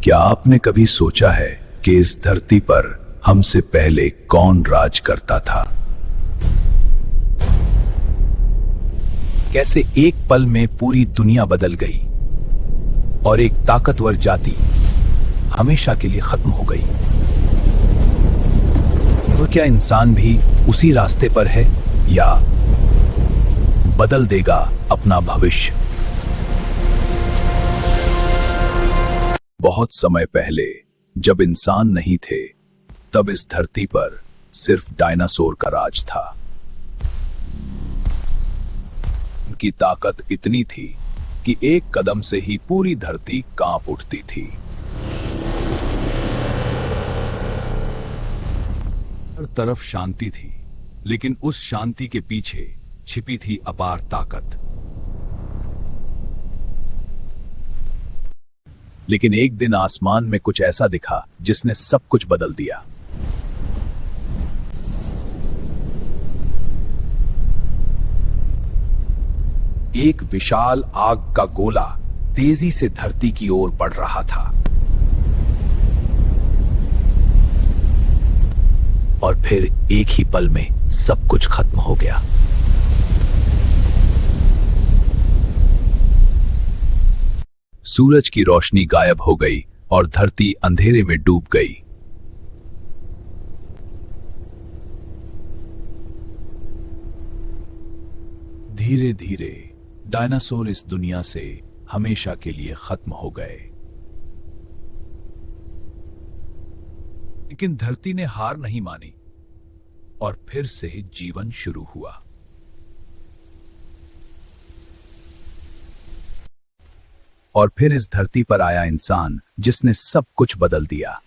क्या आपने कभी सोचा है कि इस धरती पर हमसे पहले कौन राज करता था? कैसे एक पल में पूरी दुनिया बदल गई और एक ताकतवर जाति हमेशा के लिए खत्म हो गई। तो क्या इंसान भी उसी रास्ते पर है या बदल देगा अपना भविष्य? बहुत समय पहले जब इंसान नहीं थे, तब इस धरती पर सिर्फ डायनासोर का राज था। उनकी ताकत इतनी थी कि एक कदम से ही पूरी धरती कांप उठती थी। हर तरफ शांति थी, लेकिन उस शांति के पीछे छिपी थी अपार ताकत। लेकिन एक दिन आसमान में कुछ ऐसा दिखा जिसने सब कुछ बदल दिया। एक विशाल आग का गोला तेजी से धरती की ओर बढ़ रहा था और फिर एक ही पल में सब कुछ खत्म हो गया। सूरज की रोशनी गायब हो गई और धरती अंधेरे में डूब गई। धीरे धीरे डायनासोर इस दुनिया से हमेशा के लिए खत्म हो गए। लेकिन धरती ने हार नहीं मानी और फिर से जीवन शुरू हुआ। और फिर इस धरती पर आया इंसान जिसने सब कुछ बदल दिया।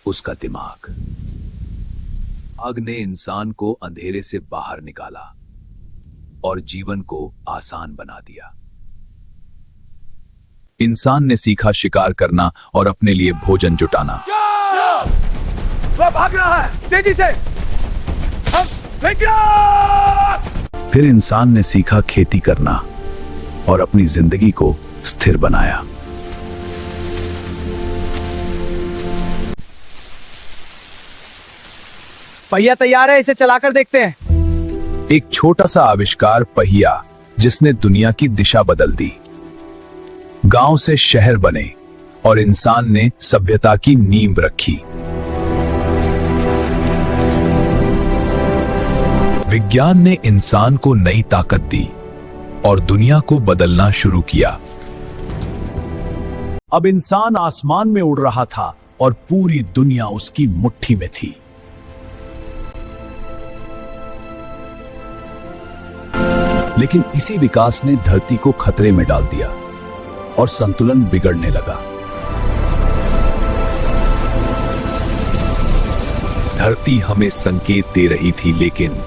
उसका दिमाग। आग ने इंसान को अंधेरे से बाहर निकाला और जीवन को आसान बना दिया। इंसान ने सीखा शिकार करना और अपने लिए भोजन जुटाना। वह भाग रहा है, तेजी से। फिर इंसान ने सीखा खेती करना और अपनी जिंदगी को स्थिर बनाया। पहिया तैयार है, इसे चलाकर देखते हैं। एक छोटा सा आविष्कार पहिया जिसने दुनिया की दिशा बदल दी। गांव से शहर बने और इंसान ने सभ्यता की नींव रखी। विज्ञान ने इंसान को नई ताकत दी और दुनिया को बदलना शुरू किया। अब इंसान आसमान में उड़ रहा था और पूरी दुनिया उसकी मुट्ठी में थी। लेकिन इसी विकास ने धरती को खतरे में डाल दिया और संतुलन बिगड़ने लगा। धरती हमें संकेत दे रही थी, लेकिन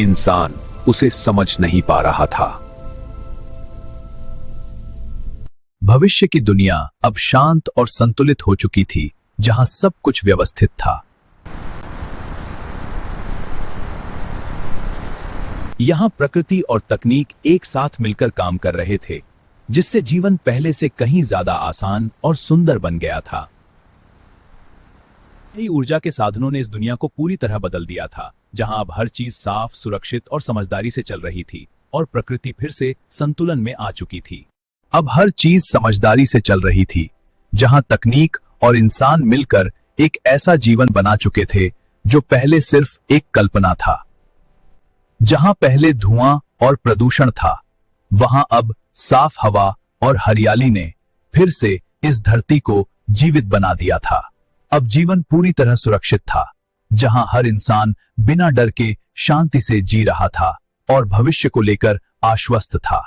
इंसान उसे समझ नहीं पा रहा था। भविष्य की दुनिया अब शांत और संतुलित हो चुकी थी, जहां सब कुछ व्यवस्थित था। यहां प्रकृति और तकनीक एक साथ मिलकर काम कर रहे थे, जिससे जीवन पहले से कहीं ज्यादा आसान और सुंदर बन गया था। नई ऊर्जा के साधनों ने इस दुनिया को पूरी तरह बदल दिया था, जहां अब हर चीज साफ, सुरक्षित और समझदारी से चल रही थी और प्रकृति फिर से संतुलन में आ चुकी थी। अब हर चीज समझदारी से चल रही थी, जहां तकनीक और इंसान मिलकर एक ऐसा जीवन बना चुके थे जो पहले सिर्फ एक कल्पना था। जहां पहले धुआं और प्रदूषण था, वहां अब साफ हवा और हरियाली ने फिर से इस धरती को जीवित बना दिया था। अब जीवन पूरी तरह सुरक्षित था, जहां हर इंसान बिना डर के शांति से जी रहा था और भविष्य को लेकर आश्वस्त था।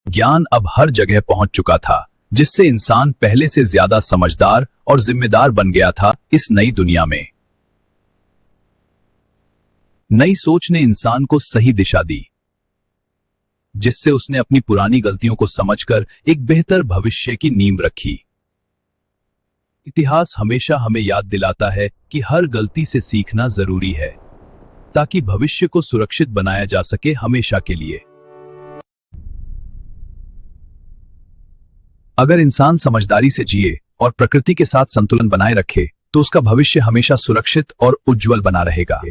ज्ञान अब हर जगह पहुंच चुका था, जिससे इंसान पहले से ज्यादा समझदार और जिम्मेदार बन गया था इस नई दुनिया में। नई सोच ने इंसान को सही दिशा दी, जिससे उसने अपनी पुरानी गलतियों को समझकर एक बेहतर भविष्य की नींव रखी। इतिहास हमेशा हमें याद दिलाता है कि हर गलती से सीखना जरूरी है, ताकि भविष्य को सुरक्षित बनाया जा सके हमेशा के लिए। अगर इंसान समझदारी से जिए और प्रकृति के साथ संतुलन बनाए रखे तो उसका भविष्य हमेशा सुरक्षित और उज्जवल बना रहेगा।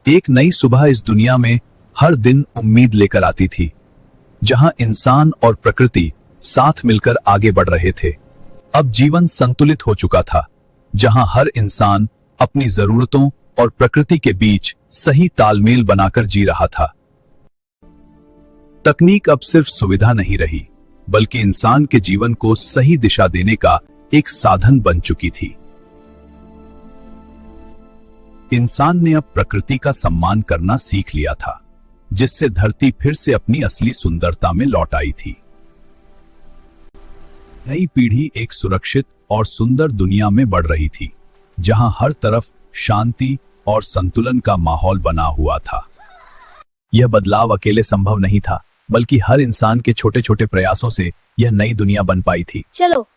एक नई सुबह इस दुनिया में हर दिन उम्मीद लेकर आती थी, जहां इंसान और प्रकृति साथ मिलकर आगे बढ़ रहे थे। अब जीवन संतुलित हो चुका था, जहां हर इंसान अपनी जरूरतों और प्रकृति के बीच सही तालमेल बनाकर जी रहा था। तकनीक अब सिर्फ सुविधा नहीं रही, बल्कि इंसान के जीवन को सही दिशा देने का एक साधन बन चुकी थी। इंसान ने अब प्रकृति का सम्मान करना सीख लिया था, जिससे धरती फिर से अपनी असली सुंदरता में लौट आई थी। नई पीढ़ी एक सुरक्षित और सुंदर दुनिया में बढ़ रही थी, जहां हर तरफ शांति और संतुलन का माहौल बना हुआ था। यह बदलाव अकेले संभव नहीं था, बल्कि हर इंसान के छोटे छोटे प्रयासों से यह नई दुनिया बन पाई थी। चलो